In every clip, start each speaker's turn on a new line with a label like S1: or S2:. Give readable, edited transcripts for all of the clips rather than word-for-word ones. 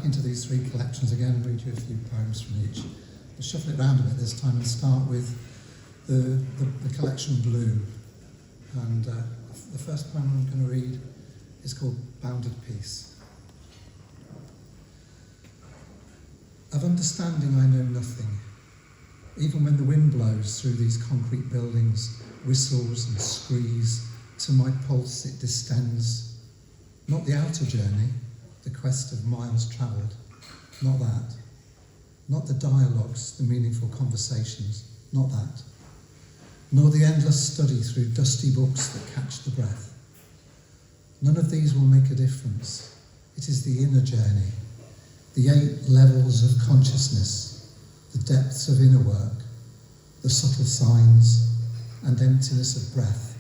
S1: into these three collections again, read you a few poems from each. We'll shuffle it around a bit this time and start with the collection Blue. And the first poem I'm going to read is called Bounded Peace. Of understanding I know nothing, even when the wind blows through these concrete buildings, whistles and screes, to my pulse it distends. Not the outer journey, the quest of miles travelled, not that. Not the dialogues, the meaningful conversations, not that. Nor the endless study through dusty books that catch the breath. None of these will make a difference. It is the inner journey, the 8 levels of consciousness, the depths of inner work, the subtle signs and emptiness of breath.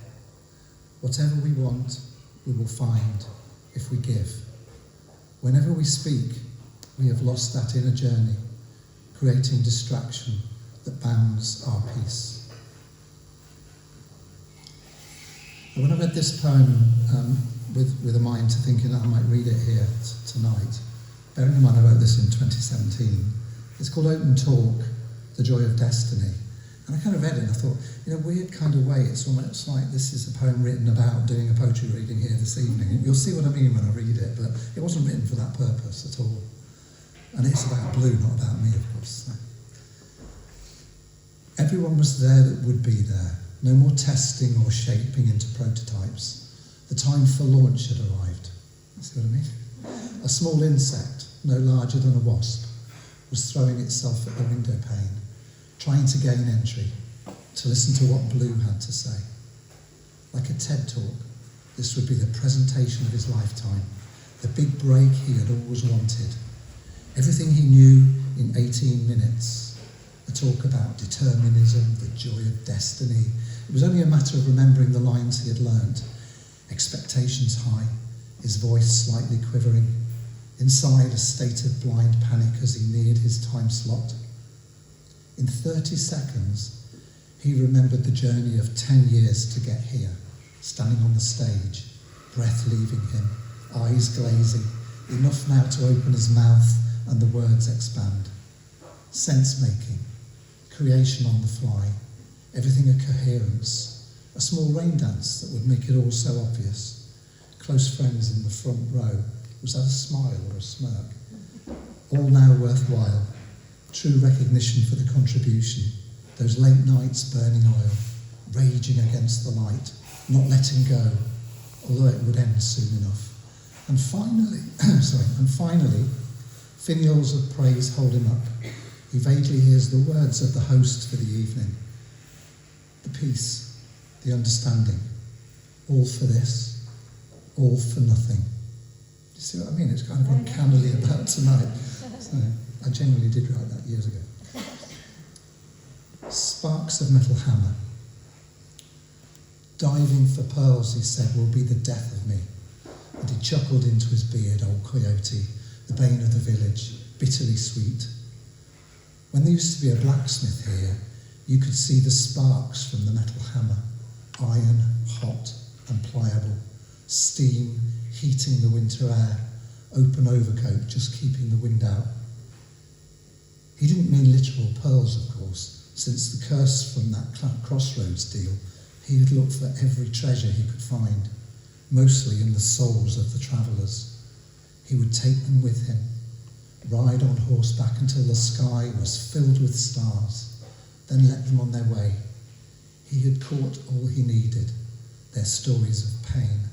S1: Whatever we want, we will find if we give. Whenever we speak, we have lost that inner journey, creating distraction that bounds our peace. And when I read this poem with a mind to thinking that I might read it here tonight, bearing in mind I wrote this in 2017, it's called Open Talk, The Joy of Destiny. And I kind of read it and I thought, in a weird kind of way, it's almost like this is a poem written about doing a poetry reading here this evening. You'll see what I mean when I read it, but it wasn't written for that purpose at all. And it's about Blue, not about me, of course. So. Everyone was there that would be there. No more testing or shaping into prototypes. The time for launch had arrived. You see what I mean? A small insect, no larger than a wasp, was throwing itself at the window pane, trying to gain entry, to listen to what Blue had to say. Like a TED talk, this would be the presentation of his lifetime, the big break he had always wanted. Everything he knew in 18 minutes, a talk about determinism, the joy of destiny. It was only a matter of remembering the lines he had learnt. Expectations high, his voice slightly quivering, inside a state of blind panic as he neared his time slot. In 30 seconds, he remembered the journey of 10 years to get here, standing on the stage, breath leaving him, eyes glazing, enough now to open his mouth and the words expand. Sense-making, creation on the fly, everything a coherence, a small rain dance that would make it all so obvious. Close friends in the front row, was that a smile or a smirk? All now worthwhile. True recognition for the contribution, those late nights burning oil, raging against the light, not letting go, although it would end soon enough. And finally, finials of praise hold him up. He vaguely hears the words of the host for the evening. The peace, the understanding, all for this, all for nothing. You see what I mean? It's kind of uncannily about tonight. So, I genuinely did write that years ago. Sparks of metal hammer. Diving for pearls, he said, will be the death of me. And he chuckled into his beard, old coyote, the bane of the village, bitterly sweet. When there used to be a blacksmith here, you could see the sparks from the metal hammer, iron, hot and pliable, steam heating the winter air, open overcoat just keeping the wind out. He didn't mean literal pearls, of course, since the curse from that crossroads deal, he had looked for every treasure he could find, mostly in the souls of the travellers. He would take them with him, ride on horseback until the sky was filled with stars, then let them on their way. He had caught all he needed, their stories of pain.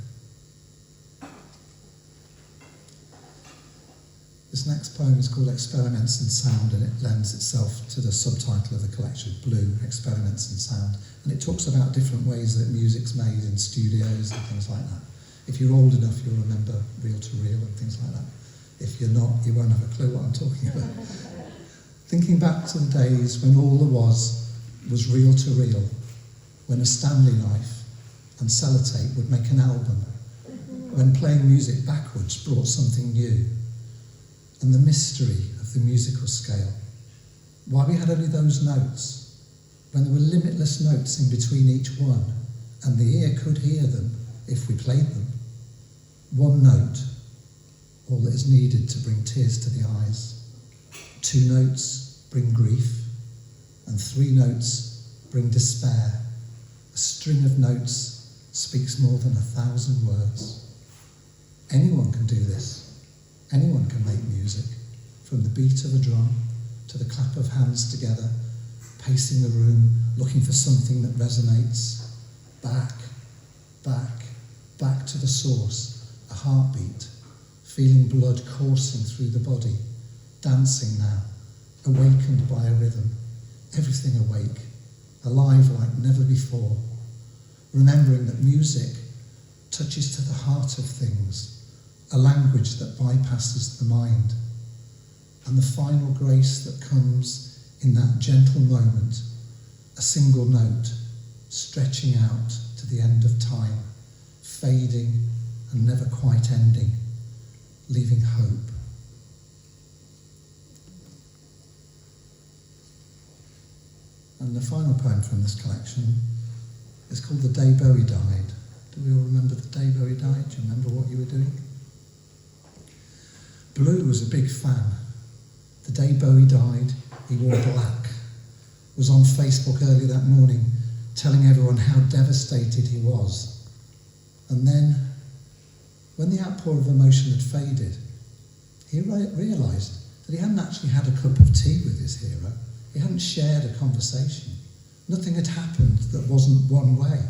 S1: This next poem is called Experiments in Sound, and it lends itself to the subtitle of the collection, Blue, Experiments in Sound. And it talks about different ways that music's made in studios and things like that. If you're old enough, you'll remember reel to reel and things like that. If you're not, you won't have a clue what I'm talking about. Thinking back to the days when all there was reel to reel, when a Stanley knife and sellotape would make an album, when playing music backwards brought something new, and the mystery of the musical scale. Why we had only those notes, when there were limitless notes in between each one, and the ear could hear them if we played them. One note, all that is needed to bring tears to the eyes. 2 notes bring grief, and 3 notes bring despair. A string of notes speaks more than 1,000 words. Anyone can do this. Anyone can make music, from the beat of a drum to the clap of hands together, pacing the room, looking for something that resonates. Back, back, back to the source, a heartbeat, feeling blood coursing through the body, dancing now, awakened by a rhythm, everything awake, alive like never before, remembering that music touches to the heart of things, a language that bypasses the mind, and the final grace that comes in that gentle moment, a single note stretching out to the end of time, fading and never quite ending, leaving hope. And the final poem from this collection is called The Day Bowie Died. Do we all remember the day Bowie died? Do you remember what you were doing? Blue was a big fan. The day Bowie died, he wore black, was on Facebook early that morning telling everyone how devastated he was. And then, when the outpour of emotion had faded, he realised that he hadn't actually had a cup of tea with his hero. He hadn't shared a conversation. Nothing had happened that wasn't one way.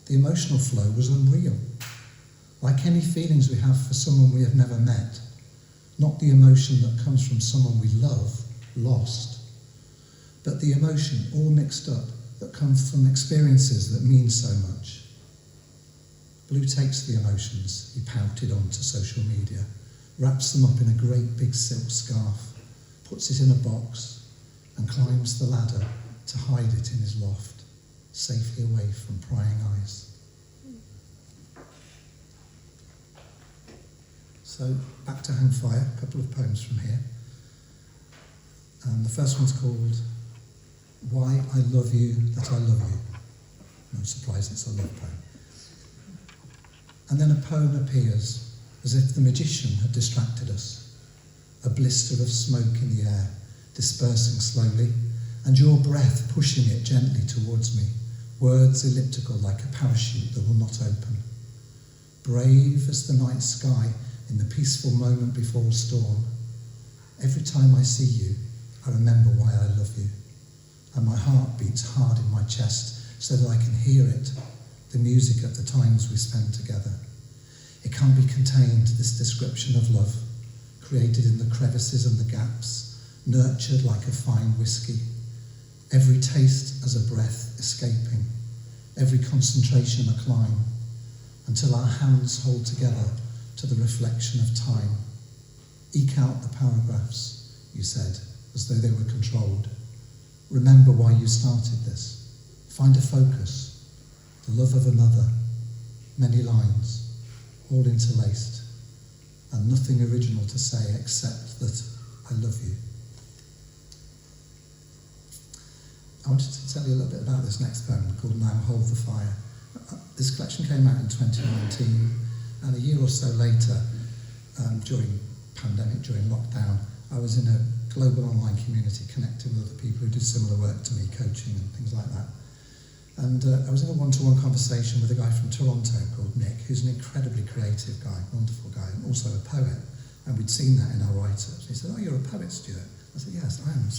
S1: The emotional flow was unreal. Like any feelings we have for someone we have never met, not the emotion that comes from someone we love, lost, but the emotion all mixed up that comes from experiences that mean so much. Blue takes the emotions he pouted onto social media, wraps them up in a great big silk scarf, puts it in a box, and climbs the ladder to hide it in his loft, safely away from prying eyes. So, back to Hang Fire, a couple of poems from here. The first one's called Why I Love You That I Love You. No surprise, it's a love poem. And then a poem appears as if the magician had distracted us. A blister of smoke in the air, dispersing slowly, and your breath pushing it gently towards me, words elliptical like a parachute that will not open. Brave as the night sky in the peaceful moment before a storm. Every time I see you, I remember why I love you, and my heart beats hard in my chest so that I can hear it, the music of the times we spend together. It can't be contained, this description of love, created in the crevices and the gaps, nurtured like a fine whiskey, every taste as a breath escaping, every concentration a climb, until our hands hold together to the reflection of time. Eke out the paragraphs, you said, as though they were controlled. Remember why you started this. Find a focus, the love of another, many lines, all interlaced, and nothing original to say except that I love you. I wanted to tell you a little bit about this next poem called Now Hold the Fire. This collection came out in 2019, and a year or so later, during pandemic, during lockdown, I was in a global online community connecting with other people who did similar work to me, coaching and things like that. And I was in a one-to-one conversation with a guy from Toronto called Nick, who's an incredibly creative guy, wonderful guy, and also a poet. And we'd seen that in our write-ups. He said, "Oh, you're a poet, Stuart?" I said, "Yes, I am."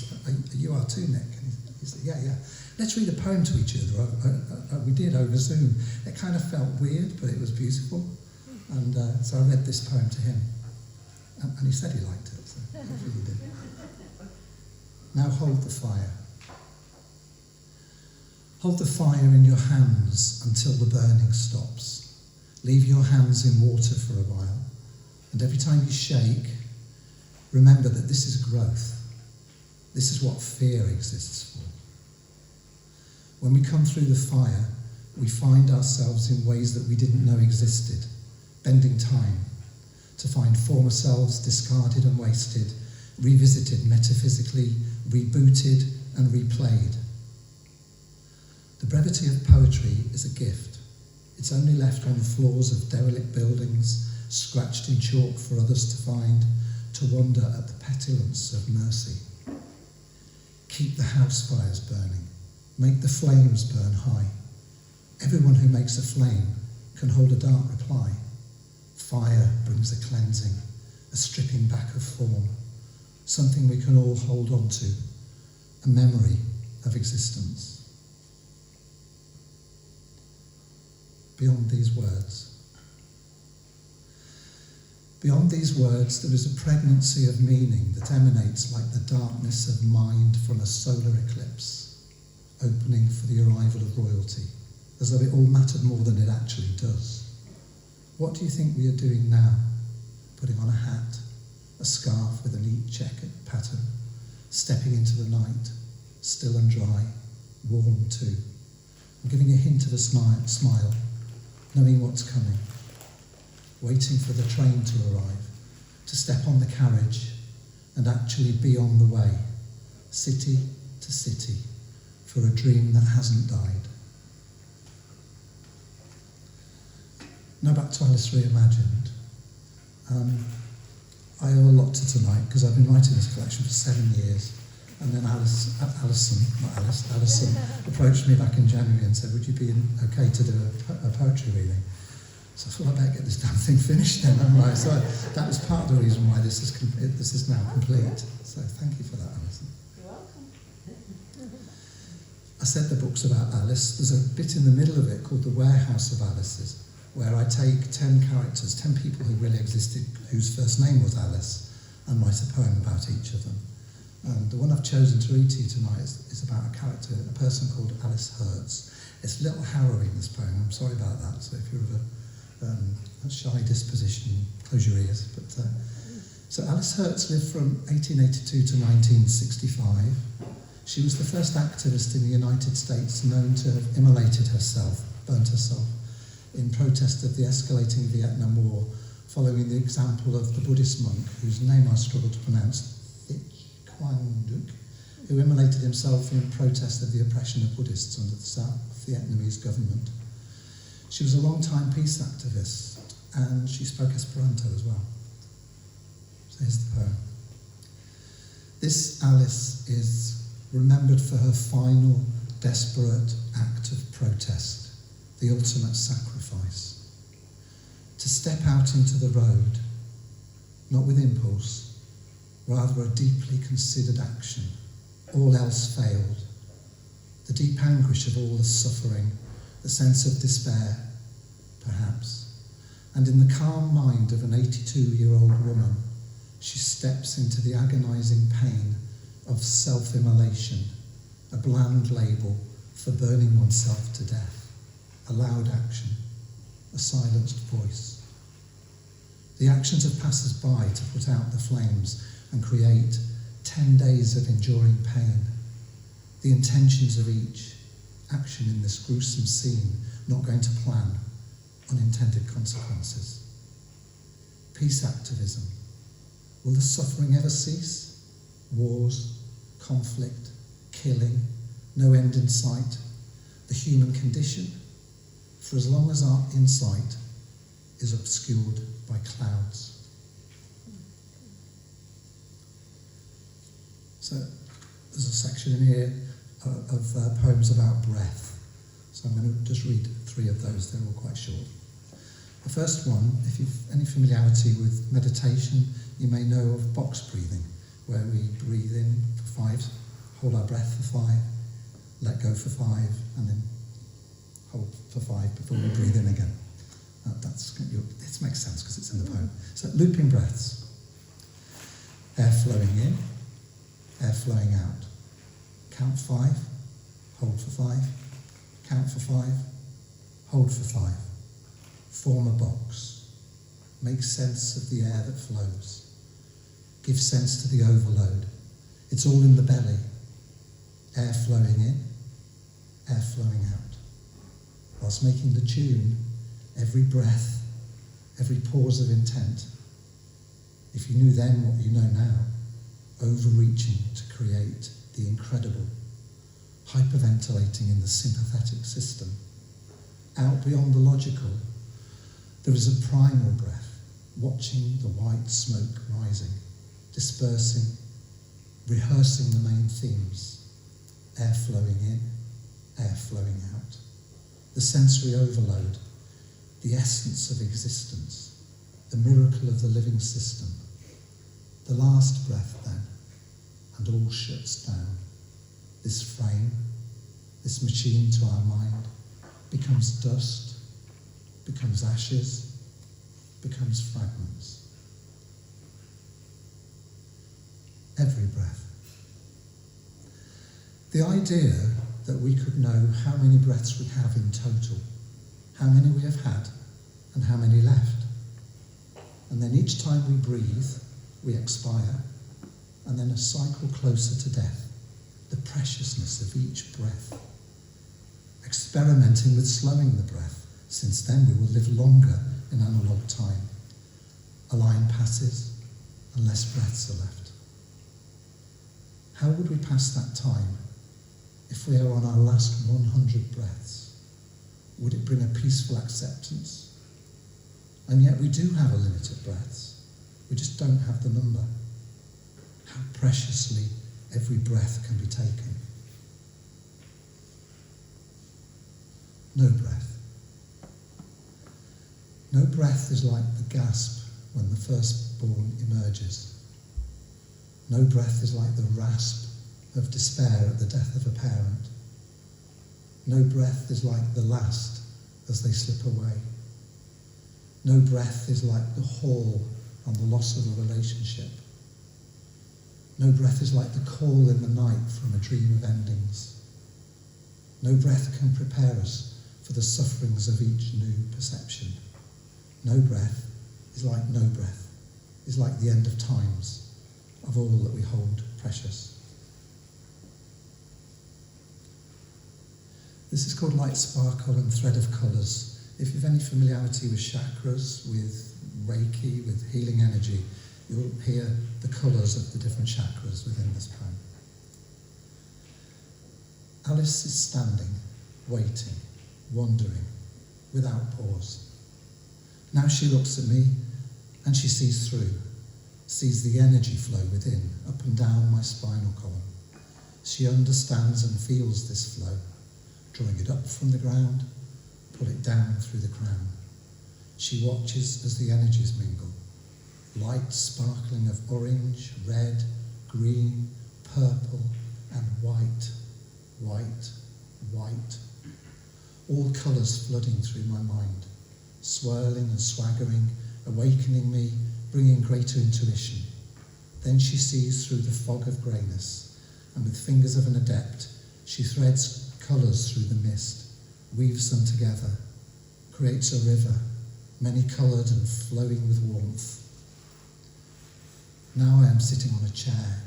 S1: "You are too, Nick." And he said, "Yeah. Let's read a poem to each other." We did over Zoom. It kind of felt weird, but it was beautiful. And so I read this poem to him. And he said he liked it, so hopefully he did. Now hold the fire. Hold the fire in your hands until the burning stops. Leave your hands in water for a while. And every time you shake, remember that this is growth. This is what fear exists for. When we come through the fire, we find ourselves in ways that we didn't know existed, bending time, to find former selves discarded and wasted, revisited metaphysically, rebooted and replayed. The brevity of poetry is a gift. It's only left on the floors of derelict buildings, scratched in chalk for others to find, to wonder at the petulance of mercy. Keep the house fires burning, make the flames burn high. Everyone who makes a flame can hold a dark reply. Fire brings a cleansing, a stripping back of form, something we can all hold on to, a memory of existence. Beyond these words, there is a pregnancy of meaning that emanates like the darkness of mind from a solar eclipse, opening for the arrival of royalty, as though it all mattered more than it actually does. What do you think we are doing now? Putting on a hat, a scarf with a neat checkered pattern, stepping into the night, still and dry, warm too, and giving a hint of a smile, knowing what's coming, waiting for the train to arrive, to step on the carriage and actually be on the way, city to city, for a dream that hasn't died. Now back to Alice Reimagined. I owe a lot to tonight because I've been writing this collection for 7 years, and then Alison approached me back in January and said, would you be okay to do a poetry reading? So I thought I'd better get this damn thing finished then, hadn't I? So that was part of the reason why this is now complete. So thank you for that, Alison.
S2: You're welcome.
S1: I said the book's about Alice. There's a bit in the middle of it called The Warehouse of Alice's, where I take 10 characters, 10 people who really existed, whose first name was Alice, and write a poem about each of them. And the one I've chosen to read to you tonight is about a character, a person called Alice Hertz. It's a little harrowing, this poem. I'm sorry about that. So if you're of a shy disposition, close your ears. But so Alice Hertz lived from 1882 to 1965. She was the first activist in the United States known to have immolated herself, burnt herself, in protest of the escalating Vietnam War, following the example of the Buddhist monk, whose name I struggle to pronounce, Thich Quang Duc, who immolated himself in protest of the oppression of Buddhists under the South Vietnamese government. She was a long-time peace activist, and she spoke Esperanto as well. So here's the poem. This Alice is remembered for her final, desperate act of protest, the ultimate sacrifice. To step out into the road, not with impulse, rather a deeply considered action. All else failed. The deep anguish of all the suffering, the sense of despair, perhaps. And in the calm mind of an 82-year-old woman, she steps into the agonizing pain of self-immolation, a bland label for burning oneself to death, a loud action, a silenced voice. The actions of passers-by to put out the flames and create 10 days of enduring pain, the intentions of each action in this gruesome scene, not going to plan, unintended consequences. Peace activism. Will the suffering ever cease? Wars, conflict, killing, no end in sight. The human condition, for as long as our insight is obscured by clouds. So there's a section in here of poems about breath. So I'm going to just read 3 of those. They're all quite short. The first one, if you've any familiarity with meditation, you may know of box breathing, where we breathe in for 5, hold our breath for 5, let go for 5, and then hold for 5 before we breathe in again. It makes sense because it's in the poem. So looping breaths. Air flowing in, air flowing out. Count 5, hold for 5, count for 5, hold for 5. Form a box. Make sense of the air that flows. Give sense to the overload. It's all in the belly. Air flowing in, air flowing out. Whilst making the tune, every breath, every pause of intent. If you knew then what you know now, overreaching to create the incredible, hyperventilating in the sympathetic system. Out beyond the logical, there is a primal breath, watching the white smoke rising, dispersing, rehearsing the main themes, air flowing in, air flowing out, the sensory overload, the essence of existence, the miracle of the living system, the last breath then, and all shuts down. This frame, this machine to our mind, becomes dust, becomes ashes, becomes fragments. Every breath. The idea that we could know how many breaths we have in total, how many we have had, and how many left. And then each time we breathe, we expire, and then a cycle closer to death, the preciousness of each breath. Experimenting with slowing the breath, since then we will live longer in analog time. A line passes, and less breaths are left. How would we pass that time if we are on our last 100 breaths? Would it bring a peaceful acceptance? And yet we do have a limit of breaths. We just don't have the number. How preciously every breath can be taken. No breath. No breath is like the gasp when the firstborn emerges. No breath is like the rasp of despair at the death of a parent. No breath is like the last as they slip away. No breath is like the haul on the loss of a relationship. No breath is like the call in the night from a dream of endings. No breath can prepare us for the sufferings of each new perception. No breath is like no breath, is like the end of times, of all that we hold precious. This is called light sparkle and thread of colours. If you've any familiarity with chakras, with Reiki, with healing energy, you'll hear the colours of the different chakras within this poem. Alice is standing, waiting, wondering, without pause. Now she looks at me and she sees through, sees the energy flow within, up and down my spinal column. She understands and feels this flow, drawing it up from the ground, pull it down through the crown. She watches as the energies mingle, light sparkling of orange, red, green, purple, and white, white, white. All colours flooding through my mind, swirling and swaggering, awakening me, bringing greater intuition. Then she sees through the fog of greyness, and with fingers of an adept, she threads colours through the mist, weaves them together, creates a river, many-coloured and flowing with warmth. Now I am sitting on a chair,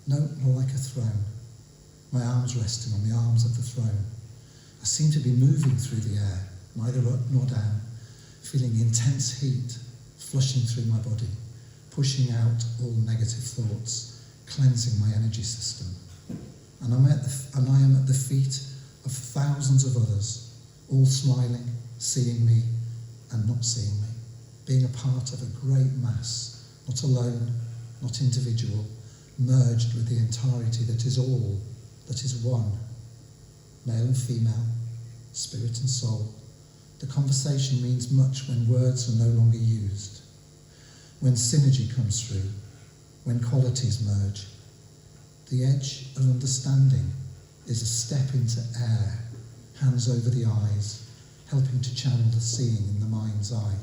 S1: no, more like a throne, my arms resting on the arms of the throne. I seem to be moving through the air, neither up nor down, feeling intense heat flushing through my body, pushing out all negative thoughts, cleansing my energy system. And I am at the feet of thousands of others, all smiling, seeing me and not seeing me, being a part of a great mass, not alone, not individual, merged with the entirety that is all, that is one, male and female, spirit and soul. The conversation means much when words are no longer used, when synergy comes through, when qualities merge. The edge of understanding is a step into air, hands over the eyes, helping to channel the seeing in the mind's eye.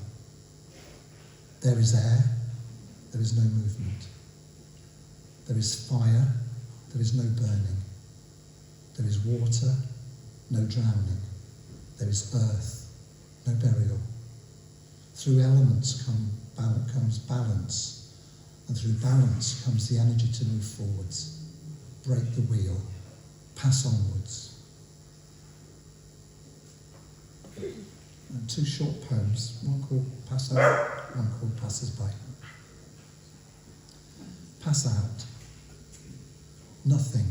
S1: There is air, there is no movement. There is fire, there is no burning. There is water, no drowning. There is earth, no burial. Through elements comes balance, and through balance comes the energy to move forwards, break the wheel, pass onwards. And two short poems, one called Pass Out, one called Passes By. Pass out. Nothing.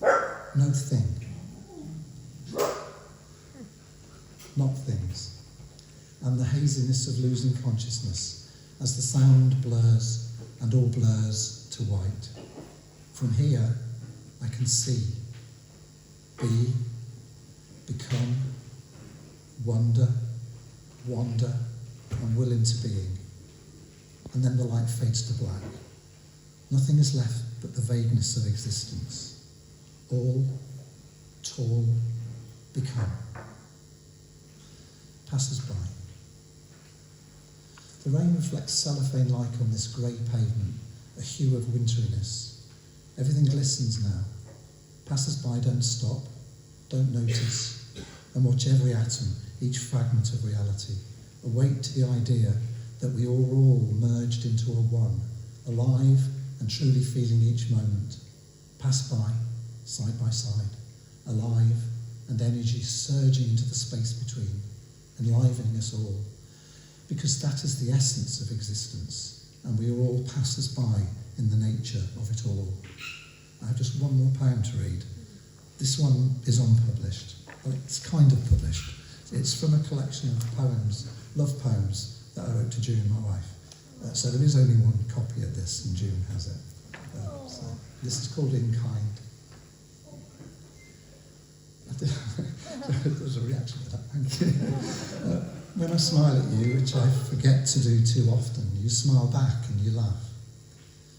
S1: No thing. Not things. and the haziness of losing consciousness as the sound blurs and all blurs to white. From here, I can see, be, become, wonder, wander, and will into being. And then the light fades to black. Nothing is left but the vagueness of existence. All, tall, become. Passers by. The rain reflects cellophane-like on this grey pavement, a hue of winteriness. Everything glistens now. Passers-by don't stop, don't notice, and watch every atom, each fragment of reality, awake to the idea that we are all merged into a one, alive and truly feeling each moment. Pass by, side by side, alive, and energy surging into the space between, enlivening us all. Because that is the essence of existence, and we are all passers-by in the nature of it all. I have just one more poem to read. This one is unpublished. Well, it's kind of published. It's from a collection of poems, love poems, that I wrote to June, my wife. So there is only one copy of this, and June has it. So this is called In Kind. There's a reaction to that, thank you. When I smile at you, which I forget to do too often, you smile back and you laugh.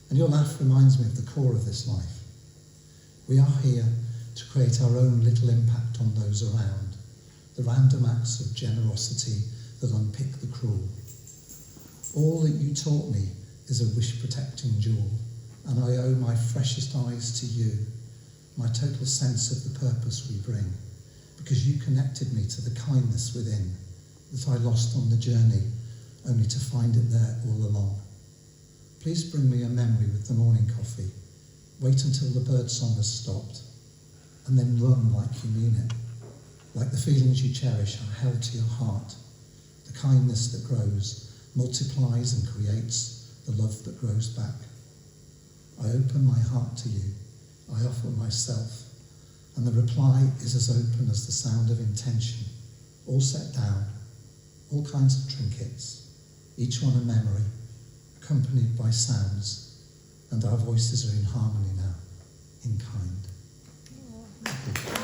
S1: And your laugh reminds me of the core of this life. We are here to create our own little impact on those around, the random acts of generosity that unpick the cruel. All that you taught me is a wish-protecting jewel, and I owe my freshest eyes to you, my total sense of the purpose we bring, because you connected me to the kindness within that I lost on the journey, only to find it there all along. Please bring me a memory with the morning coffee. Wait until the birdsong has stopped, and then run like you mean it, like the feelings you cherish are held to your heart, the kindness that grows, multiplies and creates the love that grows back. I open my heart to you, I offer myself, and the reply is as open as the sound of intention, all set down, all kinds of trinkets, each one a memory, accompanied by sounds, and our voices are in harmony now, in kind. Thank you.